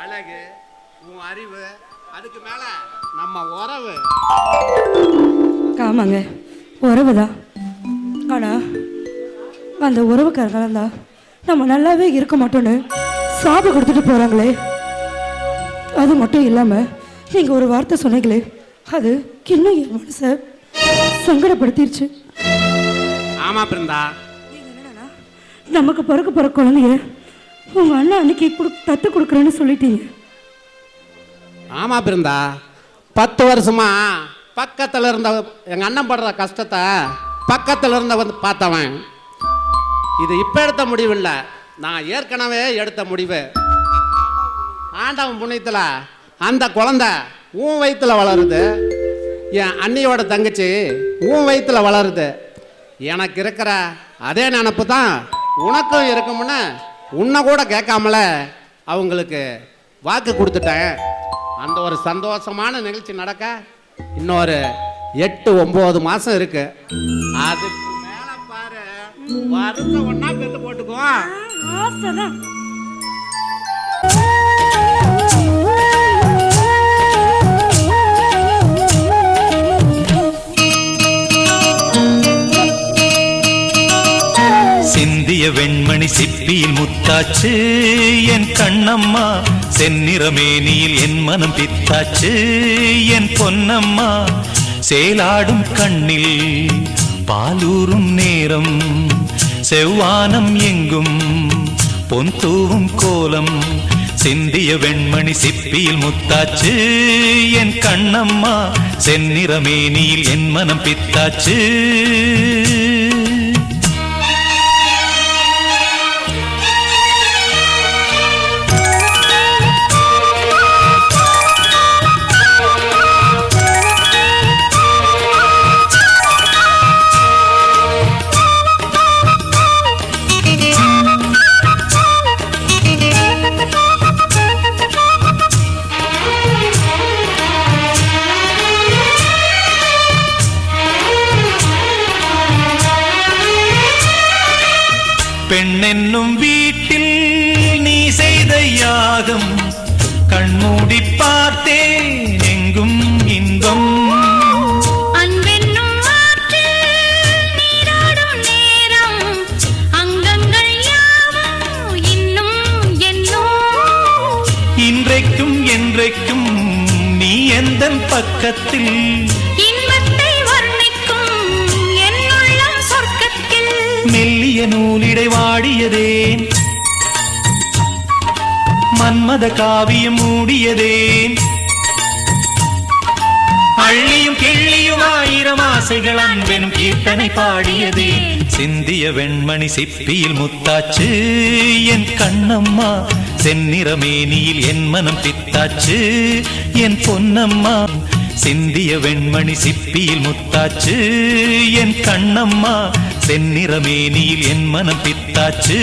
அழகு, உன் அறிவு, அதுக்கு மேல நம்ம உறவு. ஆமாங்க, உறவு தான். ஆனா அந்த உறவுக்காரங்களாம் தான் நம்ம நல்லாவே இருக்க மாட்டோன்னு சாபம் கொடுத்துட்டு போறாங்களே. அது மட்டும் இல்லாம நீங்க ஒரு வார்த்தை சொன்னீங்களே, அது இன்னும் என் மனசை சங்கடப்படுத்திருச்சு. ஆமா பிருந்தா, நமக்கு பிறக்க போற குழந்தைய உங்க அண்ணன் அன்னைக்கு தத்து கொடுக்குறேன்னு சொல்லிட்டீங்க. ஆமா பிருந்தா, 10 வருஷமா பக்கத்தில் இருந்த எங்கள் அண்ணன் படுற கஷ்டத்தை பக்கத்தில் இருந்த வந்து பார்த்தவன். இது இப்போ எடுத்த முடிவு இல்லை, நான் ஏற்கனவே எடுத்த முடிவு. ஆண்டவன் புண்ணியத்தில் அந்த குழந்தை உன் வயிற்றுல வளருது, என் அண்ணியோட தங்கச்சி உன் வயிற்றுல வளருது. எனக்கு இருக்கிற அதே நினப்பு தான் உனக்கும் இருக்கும்னு உன்னை கூட கேட்காமல அவங்களுக்கு வாக்கு கொடுத்துட்டேன். அந்த ஒரு சந்தோஷமான நிகழ்ச்சி நடக்க இன்னொரு 8-9 மாசம் இருக்கு. அதுக்கு மேல பாரு, வருஷம் ஒன்னா பெத்து போட்டுக்குவோம். ஆசைதான். சிந்திய வெண்மணி சிப்பியில் முத்தாச்சு என் கண்ணம்மா, செந்நிறமேனியில் என் மனம் பித்தாச்சு என் பொன்னம்மா. சேலாடும் கண்ணில் பாலூரும் நேரம், செவ்வானம் எங்கும் பொன் தூவும் கோலம். சிந்திய வெண்மணி சிப்பியில் முத்தாச்சு என் கண்ணம்மா, செந்நிறமேனியில் என் மனம் பித்தாச்சு. பெண்ணென்னும் வீட்டில் நீ செய்த யாகம், கண்மூடி பார்த்தேன் எங்கும் இன்பம். அன்பென்னும் ஆற்றில் நீராடும் நேரம், அங்கங்கள் யாவும் இன்னும் என்னும். இன்றைக்கும் என்றைக்கும் நீ எந்தன் பக்கத்தில், இன்பத்தை வர்ணிக்கும் என் உள்ளம் சொர்க்கத்தில். மெல்லிய நூலிடை வாடியதேன், மன்மத காவியம் மூடியதேன். அள்ளியும் கிள்ளியும் 1000 ஆசைகள் அன்பெனும் கீர்த்தனை பாடியதே. சிந்திய வெண்மணி சிப்பியில் முத்தாச்சு என் கண்ணம்மா, செந்நிறமேனியில் என் மனம் பித்தாச்சு என் பொன்னம்மா. சிந்திய வெண்மணி சிப்பியில் முத்தாச்சு என் கண்ணம்மா, செந்நிறமேனியில் என் மனம் பித்தாச்சு.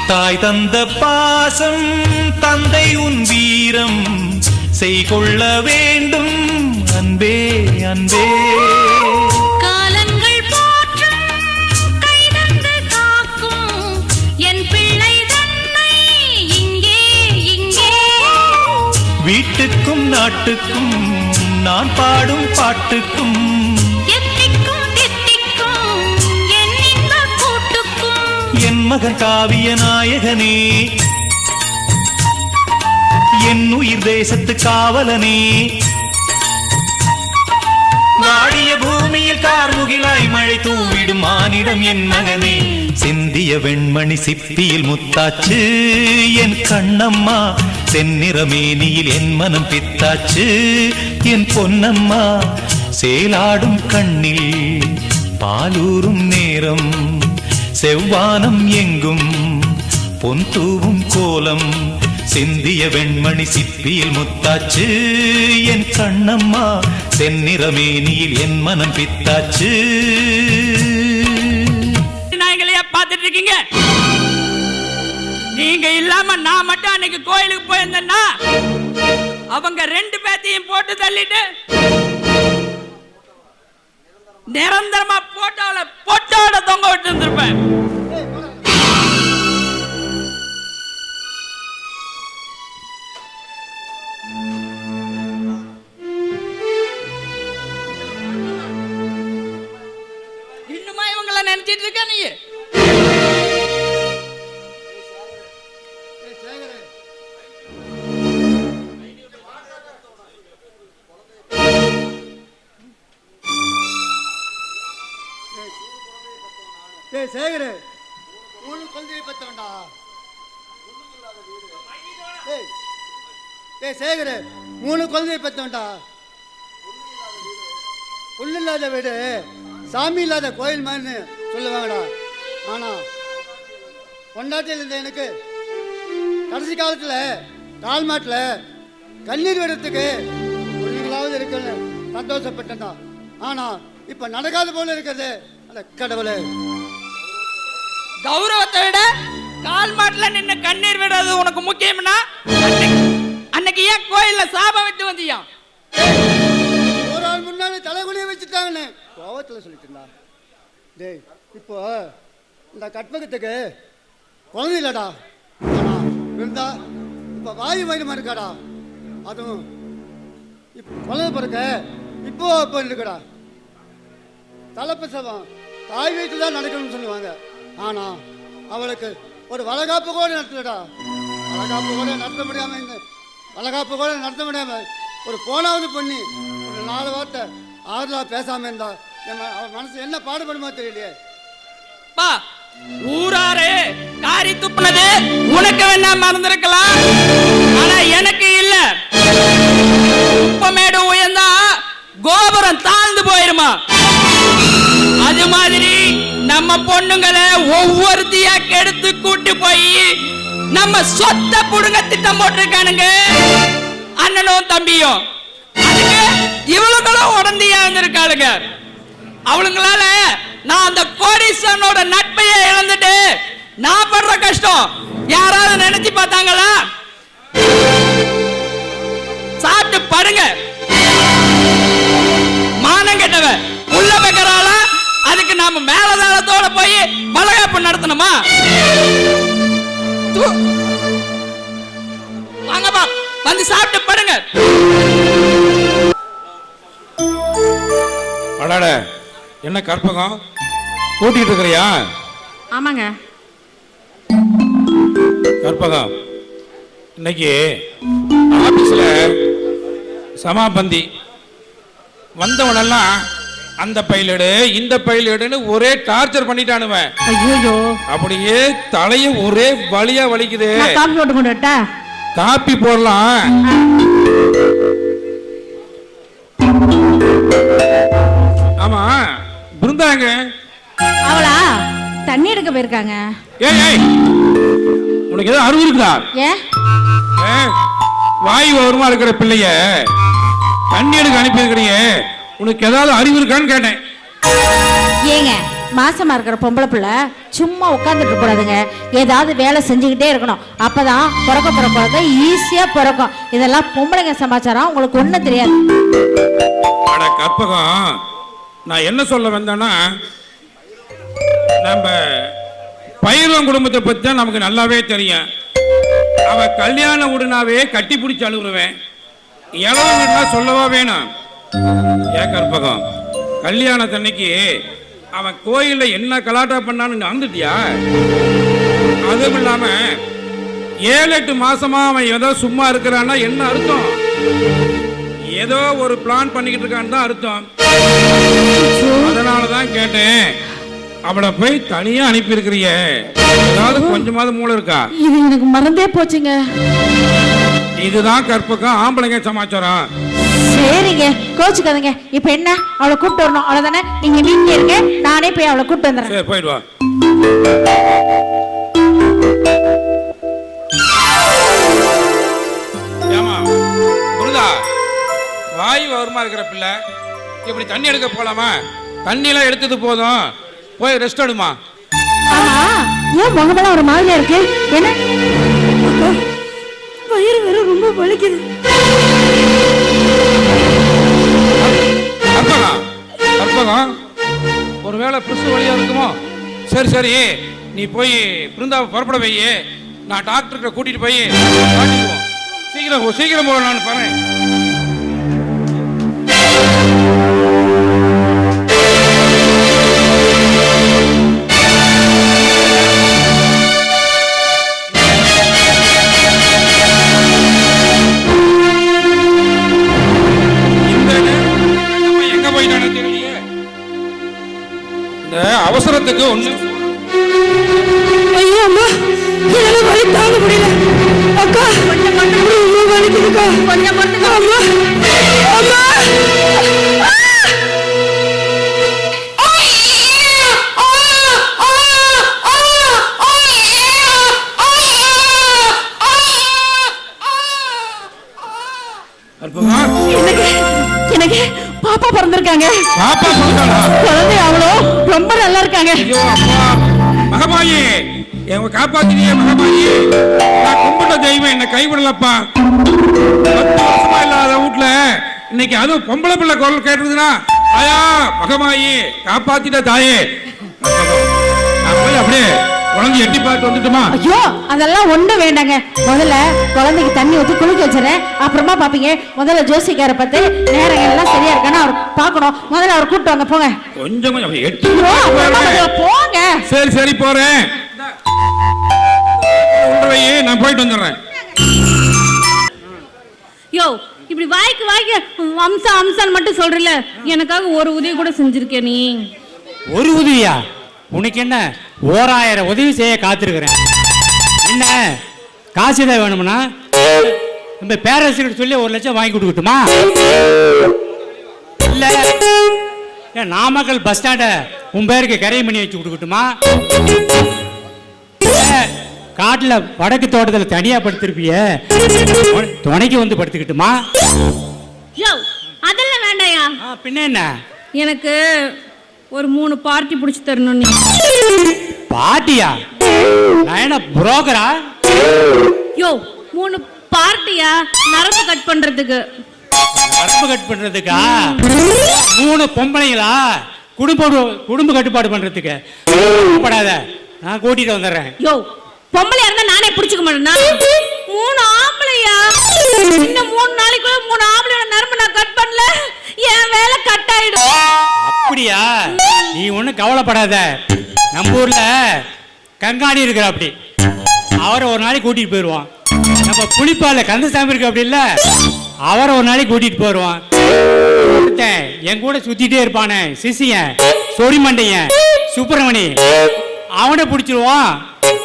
தாய் தந்த பாசம் தந்தை உன் வீரம், செய்கொள்ள வேண்டும் அன்பே அன்பே. காலங்கள் போற்றும் கைதந்து காக்கும் என் பிள்ளை தன்னை இங்கே இங்கே. வீட்டுக்கும் நாட்டுக்கும் நான் பாடும் பாட்டுக்கும், எத்திக்கும் தித்திக்கும் என் இன்ப கூட்டுக்கும். என் மகன் காவிய நாயகனே, என் உயிர் தேசத்து காவலனே, வாடிய பூமியில் கார்முகிலாய் மழை தூவிடும் மானிடம் என் மகனே, சிந்திய வெண்மணி சிப்பியில் முத்தாச்சு என் கண்ணம்மா, செந்நிறமேனியில் என் மனம் பித்தாச்சு என் பொன்னம்மா, சேலாடும் கண்ணில் பாலூரும் நேரம், செவ்வானம் எங்கும் பொன் தூவும் கோலம், சிந்திய வெண்மணி சிப்பியில் முத்தாச்சு என் கண்ணம்மா, செந்நிறமேனியில் என் மனம் பித்தாச்சு. நாய்களையா பார்த்துட்டு இருக்கீங்க? நீங்க இல்லாம நான் மட்டும் அன்னைக்கு கோயிலுக்கு போயிருந்தேன்னா அவங்க 2 பேத்தையும் போட்டு தள்ளிட்டு நிரந்தரமா போட்டோட தொங்க விட்டு இருந்திருப்பேன். இன்னுமா இவங்கள நினைச்சிட்டு இருக்க நீ? சேகரு 3 குழந்தையை பெற்றவன்டா. சேகரு 3 குழந்தையை பெற்றவன்டா. புல்லு இல்லாத வீடு சாமி இல்லாத கோயில் மாதிரி சொல்லுவாங்கடா. ஆனா பொண்டாட்டியில் இருந்த எனக்கு கடைசி காலத்தில் கால்மாட்டில் கண்ணீர் விடுறதுக்கு பொண்ணுங்களாவது இருக்குன்னு சந்தோஷப்பட்டேன்டா. ஆனா இப்ப நடக்காத போல இருக்கிறது அந்த கடவுளே. கௌரவத்தை விட கால் மாட்டுல நின்று கண்ணீர் விடுறது உனக்கு முக்கியம்னா அன்னைக்கு ஏன் கோயில்ல சாபம் விட்டு வந்தியா? ஒரு ஆள் முன்னாடி தலைகுனிய வச்சுட்டாங்கன்னு கோவத்தில் சொல்லிட்டுண்டா. டேய் இப்போ இந்த கற்பகத்துக்கு குழந்தை இல்லடா. ஆனா இருந்தா இப்ப வாயு வயிறுமா இருக்காடா. அதுவும் இப்போ குழந்தை பிறக்க இப்போ இருக்குடா. தலைப்பிரசவம் தாய் வீட்டில் தான் நடக்கணும்னு சொல்லுவாங்க. ஆனா அவளுக்கு ஒரு வளகாப்பு கூட நடத்தலடா. வளகாப்பு கூட நடத்த முடியாம ஒரு போனாவது பண்ணி ஒரு 4 வார்த்தை ஆறுதலா பேசாம இருந்தா அவன் மனசு என்ன பாடுபடுமா தெரியலையே. பா ஊராரே காரி துப்புனது உனக்கு வேணா மறந்திருக்கலாம், ஆனா எனக்கு இல்ல. குப்பமேடு உயர்ந்தா கோபுரம் தாழ்ந்து போயிருமா, அது மாதிரி நம்ம பொண்ணுங்களை ஒவ்வொருத்தியா கெடுத்து கூட்டி போய் நம்ம சொத்த புடுங்க திட்டம் போட்டிருக்கானுங்க அண்ணனும் தம்பியும். அதுக்கு இவளுங்களும் உடந்தையா இருந்திருக்காளுங்க. அவளுங்களால நான் அந்த கோடீஸ்வரனோட நட்பையை இழந்துட்டு நான் படுற கஷ்டம் யாராவது நினைச்சு பார்த்தாங்களா? சாப்பிட்டு படுங்க. மானம் கெட்டவ உள்ள வைக்கிறாளா? அதுக்கு நாம மேலதாளத்தோட போய் வளகாப்பு நடத்தணுமா? வாங்கப்பா வந்து சாப்பிட்டு படுங்க. அடாட என்ன கற்பகம் கூட்டிட்டு இருக்கிறியா? ஆமாங்க. கற்பகம் இன்னைக்கு ஆபீஸ்ல சமாபந்தி வந்தவனெல்லாம் அந்த பைலடு இந்த பைலடுன்னு ஒரே டார்ச்சர் பண்ணிட்டானுவன். ஐயோ அப்படியே தலைய ஒரே வலியா வலிக்குது. காபி போட்டு கொண்டு வரட்டா? காப்பி போடலாம். ஆமா பிருந்தாங்க அவளா தண்ணி எடுக்க போயிருக்காங்க. ஏய் உனக்கு ஏதோ அறிவு இருக்குதா? ஏன் வாயு வருமா இருக்கிற பிள்ளைய தண்ணி எடுக்க அனுப்பி இருக்கிறீங்க, உனக்கு ஏதாவது அறிவு இருக்கான்னு கேட்டேன். ஏங்க மாசமா இருக்கிற பொம்பளை பிள்ளை சும்மா உட்காந்துட்டு கூடாதுங்க, ஏதாவது வேலை செஞ்சுக்கிட்டே இருக்கணும். அப்பதான் பிறக்க ஈஸியா பிறக்கும். இதெல்லாம் பொம்பளைங்க சமாச்சாரம், உங்களுக்கு ஒண்ணும் தெரியாது. அட கற்பகம், நான் என்ன சொல்ல வந்தேன்னா நம்ம பைரவன் குடும்பத்தை பத்தி தான் நமக்கு நல்லாவே தெரியும். அவ கல்யாண உடனாவே கட்டி பிடிச்சி அழுகுருவேன். இளவா சொல்லவா வேணும்? ஏன் கற்பகம், கல்யாணத்தன்னைக்கு அவன் கோயிலில் என்ன கலாட்டா பண்ணான்னு நடந்துட்டியா? அதுவும் இல்லாம 7-8 மாசமா அவன் ஏதோ சும்மா இருக்கிறான்னா என்ன அர்த்தம்? ஏதோ ஒரு பிளான் பண்ணிக்கிட்டு இருக்கான்னு தான் அர்த்தம். அதனாலதான் கேட்டேன், அவளை போய் தனியா அனுப்பி இருக்கிறிய, ஏதாவது கொஞ்சமாவது மூளை இருக்கா? இது எனக்கு மறந்தே போச்சுங்க. இதுதான் கற்பகம் ஆம்பளைங்க சமாச்சாரம். சரிங்க, கோச்சுக்காதீங்க. இப்ப என்ன, அவளை கூப்பிட்டு வரணும் அவ்வளவுதானே? நீங்க வீட்டுல இருக்க, நானே போய் அவளை கூப்பிட்டு வந்துடுறேன். சரி, போயிட்டு வா. ஏமா புரிதா, வாயு வருமா இருக்கிற பிள்ளை இப்படி தண்ணி எடுக்க போலாமா? தண்ணியெல்லாம் எடுத்தது போதும், போய் ரெஸ்ட் எடுமா. ஆமா, ஏன் முகமெல்லாம் ஒரு மாதிரியா இருக்கு? என்ன வயிறு வேற ரொம்ப வலிக்குது. கற்பகம், கற்பகம், ஒருவேளை பிரிசு வழியா இருக்குமோ? சரி சரி, நீ போய் பிருந்தாவை புறப்பட வை, நான் டாக்டர்கிட்ட கூட்டிட்டு போய் காட்டிக்குவோம். சீக்கிரம் சீக்கிரம் போக நான் பாரு. எங்க போயிட்டானே தெரியலையே. இந்த அவசரத்துக்கு ஒண்ணு. ஐயோ அம்மா, என்னால வலி தாங்க முடியல. அக்கா, கொஞ்சம் ரொம்ப வலிக்குதுக்கா. கொஞ்சம் அம்மா, அம்மா. எனக்கு பாப்பா பிறந்திருக்காங்க. பாப்பா பிறந்தாளா? குழந்தை அவ்வளோ ரொம்ப நல்லா இருக்காங்க. ஐயோ அப்பா, மகமாயி எங்க காப்பாத்தினியே மகமாயி. நான் கும்பிட்ட தெய்வம் என்ன கைவிடலப்பா. 10 வருஷமா இல்லாத வீட்டுல இன்னைக்கு அதுவும் பொம்பளை பிள்ளை குரல் கேட்டுருதுன்னா, ஆயா மகமாயி காப்பாத்திட்ட தாயே. நான் போய் அப்படியே குழந்தை எட்டி பார்த்து வந்துட்டுமா? ஐயோ, அதெல்லாம் ஒண்ணும் வேண்டாங்க. முதல்ல குழந்தைக்கு தண்ணி ஊற்றி குளிக்க வச்சுறேன், அப்புறமா பாப்பீங்க. முதல்ல ஜோசிக்கார பார்த்து நேரங்கள் எல்லாம் சரியா இருக்கான்னு அவர் பார்க்கணும். முதல்ல அவர் கூப்பிட்டு வாங்க, போங்க. கொஞ்சம் கொஞ்சம் அப்படி எட்டி போங்க. சரி சரி போறேன், நான் போயிட்டு வந்துடுறேன். யோ, இப்படி வாய்க்கு வாய்க்கு அம்சா அம்சான்னு மட்டும் சொல்றல, எனக்காக ஒரு உதவி கூட செஞ்சிருக்கே நீ. ஒரு உதவியா? உனக்கு என்ன 1000 உதவி செய்ய காத்திருக்கிறேன். என்ன காசு ஏதாவது வேணும்னா நம்ம பேரரசு சொல்லி 1 லட்சம் வாங்கி கொடுக்கட்டுமா? இல்ல நாமக்கல் பஸ் ஸ்டாண்ட உன் பேருக்கு கரை பண்ணி வச்சு கொடுக்கட்டுமா? காட்டுல வடக்கு தோட்டத்தில் தனியா படுத்திருப்பிய, துணைக்கு வந்து படுத்துக்கிட்டுமா? யோ, அதெல்லாம் வேண்டாயா. பின்ன என்ன, எனக்கு ஒரு 3 பார்ட்டி பிடிச்சி தரணும் நீ. பாட்டியா? நான் என்ன புரோக்கரா? யோ, 3 பார்ட்டியா நரம்பு கட் பண்றதுக்கு. நரம்பு கட் பண்றதுக்கா? 3 பொம்பளைங்களா குடும்ப கட்டுப்பாடு பண்றதுக்கு? படாத, நான் கூட்டிட்டு வந்துடுறேன். யோ, பொம்பளையா இருந்தா நானே பிடிச்சுக்க மாட்டேனா? 3 ஆம்பளையா? இன்னும் 3 நாளைக்குள்ள 3 ஆம்பளையோட நரம்பு நான் கட் பண்ணல, என் வேலை கட் ஆயிடும். அப்படியா? நீ ஒன்றும் கவலைப்படாத. நம்ம ஊர்ல கங்காணி இருக்கிற, அப்படி அவரை ஒரு நாளைக்கு கூட்டிட்டு போயிடுவான். நம்ம புளிப்பால கந்தசாமி இருக்கு அப்படி இல்ல, அவரை ஒரு நாளைக்கு கூட்டிட்டு போயிடுவான். என் கூட சுத்திட்டே இருப்பானே சிசியன், சொரிமண்டையன், சுப்பிரமணி, அவனை பிடிச்சிருவான்.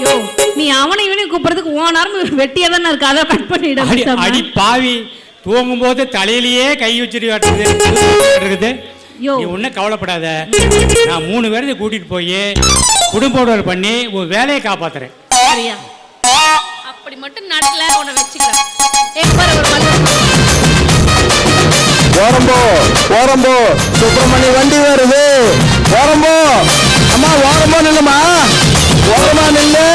யோ, நீ அவனை இவனையும் கூப்பிடுறதுக்கு உன் நரம்பு வெட்டியா தானே இருக்கு, அதை கட் பண்ணிடு. அடி பாவி, தூங்கும் போது தலையிலேயே கை வச்சிருக்கு. நீ ஒன்னும் கவலைப்படாத, நான் 3 பேரை கூட்டிட்டு போய் குடும்போடு பண்ணி உன் வேலையை காப்பாத்துறேன். சரியா? அப்படி மட்டும் நடக்கல, உன்னை வச்சுக்கிறேன். ஓரம்போ ஓரம்போ, சுப்பிரமணி வண்டி வருது. ஓரம்போ அம்மா, ஓரம்போ நில்லுமா, ஓரமா நில்லு.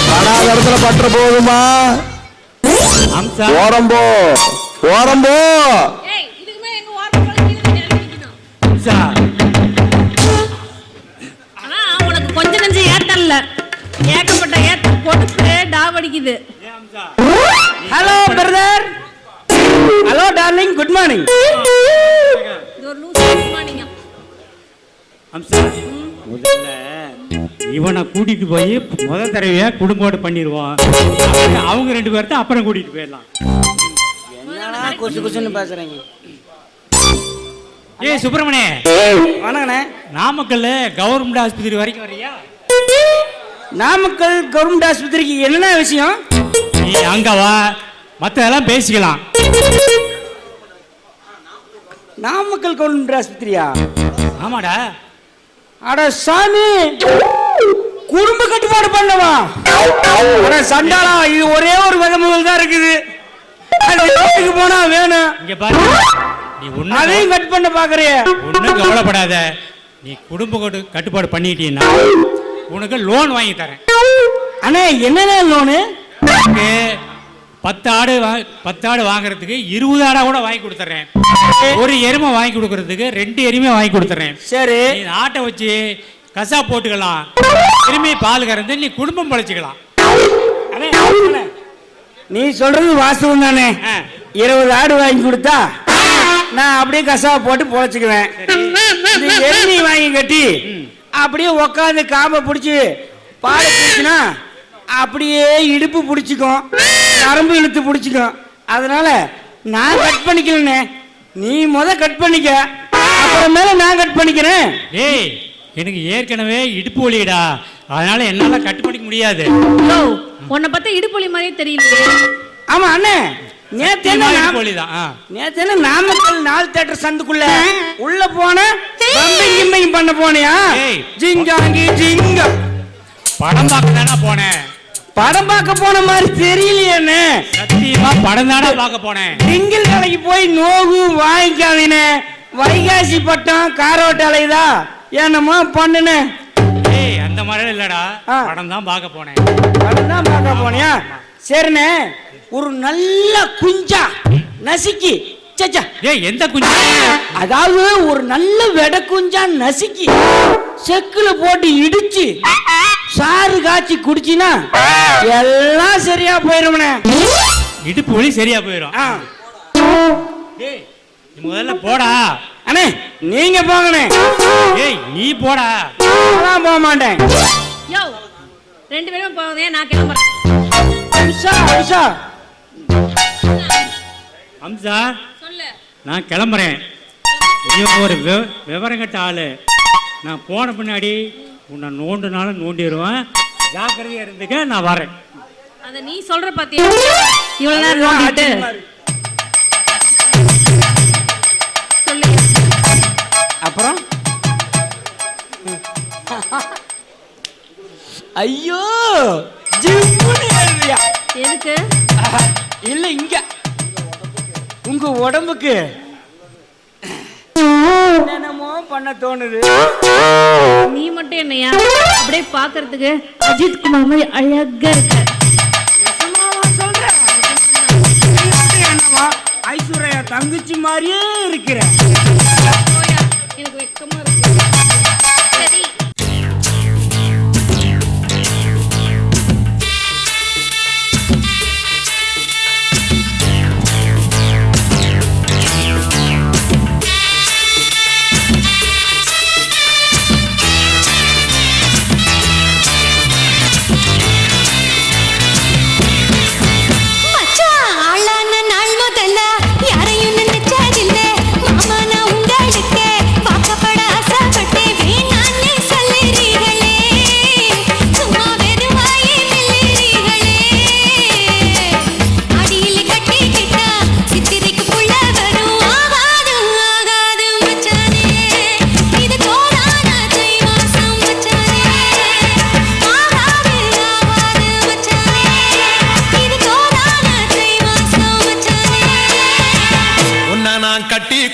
படாத இடத்துல பற்ற போகுமா? ஓரம்போ ஓரம்போ. உனக்கு கொஞ்சம் நெஞ்சம் ஏத்தல்ல, ஏகப்பட்ட ஏத்த கொடுத்து டாவடிக்குது. Hello brother, hello darling, good morning. Amsa முதல்ல இவனை கூட்டிட்டு போய் முதல் தடவையா குடும்போடு பண்ணிடுவோம். அவங்க 2 பேர்த்த அப்புறம் கூட்டிட்டு போயிடலாம். என்னடா குசு குசுன்னு பேசுறீங்க? ஏய் சுப்பிரமணிய, வணக்கண்ணே. நாமக்கல்ல கவர்மெண்ட் ஆஸ்பத்திரி வரைக்கும் வரியா? நாமக்கல் கவர்மெண்ட் ஆஸ்பத்திரிக்கு என்ன விஷயம்? நீ அங்க வா, மற்றதெல்லாம் பேசிக்கலாம். நாமக்கல் கவர்மெண்ட் ஆஸ்பத்திரியா? ஆமாடா. அட சாமி, குடும்ப கட்டுப்பாடு பண்ணவா? அட சண்டாளா, இது ஒரே ஒரு வகமுதல் தான் இருக்குது. அது ரோட்டுக்கு போனா வேணும். இங்க பாரு, நீ அதையும் கட் பண்ண பாக்குறிய. ஒன்னும் கவலைப்படாத. நீ குடும்ப கட்டுப்பாடு பண்ணிட்டீன்னா உனக்கு லோன் வாங்கி தரேன். அண்ணே, என்னென்ன லோனு? 10 ஆடு வாங்குறதுக்கு 20 ஆடா கூட வாங்கி கொடுத்துறேன். ஒரு எருமை வாங்கி கொடுக்கறதுக்கு 2 எருமை வாங்கி கொடுத்துறேன். சரி, நீ ஆட்டை வச்சு கசா போட்டுக்கலாம். எருமை பால் கறந்து நீ குடும்பம் பழிச்சுக்கலாம். நீ சொல்றது வாஸ்தவம் தானே. 20 ஆடு வாங்கி கொடுத்தா நான் அப்படியே கசாவை போட்டு பொழைச்சுக்குவேன். எருமை வாங்கி கட்டி அப்படியே உக்காந்து காம்பை பிடிச்சி பால் பிடிச்சினா அப்படியே இடுப்பு பிடிச்சிக்கும், நரம்பு இழுத்து பிடிச்சிக்கும். அதனால நான் கட் பண்ணிக்கலண்ணே, நீ கட் பண்ணிக்க, அப்புறமேல நான் கட் பண்ணிக்கிறேன். ஏய், எனக்கு ஏற்கனவே இடுப்பு வலிடா, அதனால என்னால கட் பண்ணிக்க முடியாது. உன்னை பார்த்தா இடுப்பொலி மாதிரியே தெரியலையே. ஆமா அண்ணே, நேத்து நாமக்கல் 4 தியேட்டர் சந்துக்குள்ள உள்ள போன பம்பிங் பண்ண போனியா? ஜிங்காங்கி ஜிங்க படம் பார்க்க தானே போனேன். படம் பார்க்க போன மாதிரி தெரியலையே. சத்தியமா படம் தானே பார்க்க போனேன். திங்கில் கடைக்கு போய் நோகு வாங்கிக்காதீனே. வைகாசி பட்டம் காரோட்ட அலைதா என்னமோ பண்ணுனே. ஏய், அந்த மாதிரி இல்லடா, படம் தான் பார்க்க போனேன். படம் தான் பார்க்க போனியா? சரிண்ணே, ஒரு நல்ல குஞ்சா நசுக்கி. ஏய், எந்த குஞ்சா? அதாவது ஒரு நல்ல வெட குஞ்சா நசுக்கி செக்குல போட்டு இடிச்சு சாறு காய்ச்சி குடிச்சினா எல்லாம் சரியா போயிரும்ண்ணே. இடுப்பு வலி சரியா போயிடும். ஏய், நீ முதல்ல போடா. அண்ணே, நீங்க போங்கண்ணே. ஏய், நீ போடா. நான் போக மாட்டேன். யோ, 2 பேரும் போதே, நான் கிளம்புறேன். அம்சா, நான் கிளம்புறேன். இவன் ஒரு விவரம் கட்ட ஆளு. நான் போன பின்னாடி உன்னை நோண்டுனாலும் நோண்டிடுவேன். ஜாக்கிரதையா இருந்துக்க, நான் வரேன். அத நீ சொல்ற பாத்தியா? இவ்வளவு நேரம் நோண்டிட்டு சொல்லு. அப்புறம் ஐயோ, எதுக்கு? இல்ல, இங்க உங்க உடம்புக்கு என்னமோ பண்ண தோணுது. நீ மட்டும் என்னையா அப்படியே பாக்குறதுக்கு அஜித் குமார் மாதிரி அழகா இருக்க. என்னவா ஐஸ்வர்யா தங்கச்சி மாதிரியே இருக்கிற. எனக்கு வெக்கமா இருக்கு. சரி,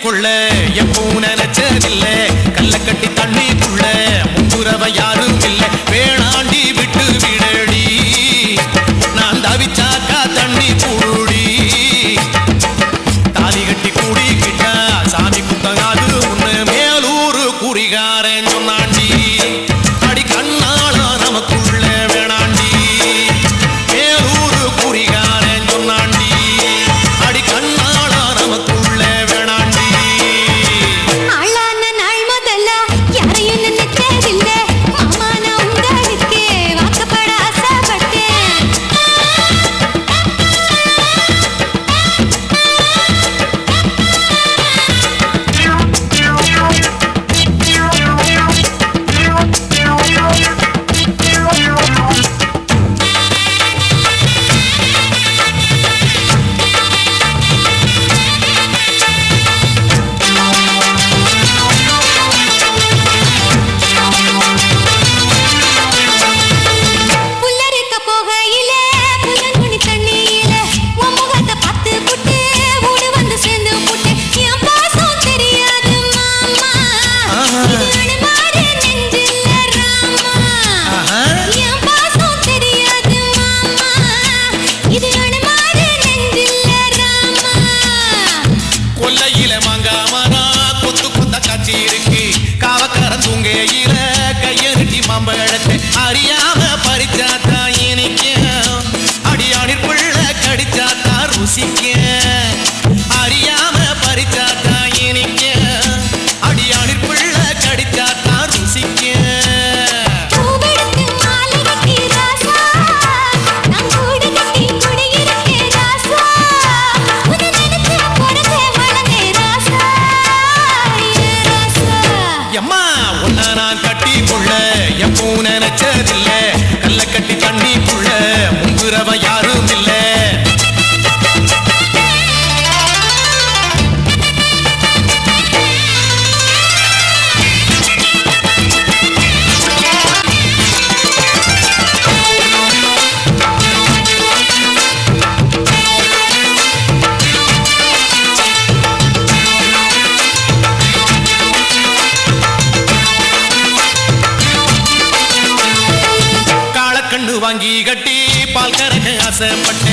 கொள்ள எப்பவும் நினைச்சதில்லை. கல்ல கட்டி தண்ணிக்குள்ள முப்புரவ யாரும் இல்லை. வேணாண்டி விட்டு விடடி, நான் தவிச்சாக்கா தண்ணி கூடி. தாலி கட்டி கூடிக்கிட்டா சாமி குத்தங்காது உன்னு மேலூரு குறிகாரன் சொன்னாண்டி. அடி கண்ணாளா நமக்குள்ள வேணாண்டி, மேலூரு குறிகாரன் சொன்னாண்டி. அடி கண்ணாளா நமக்குள்ள வேணாண்டி. ஆளான நாள் ஆசைப்பட்டு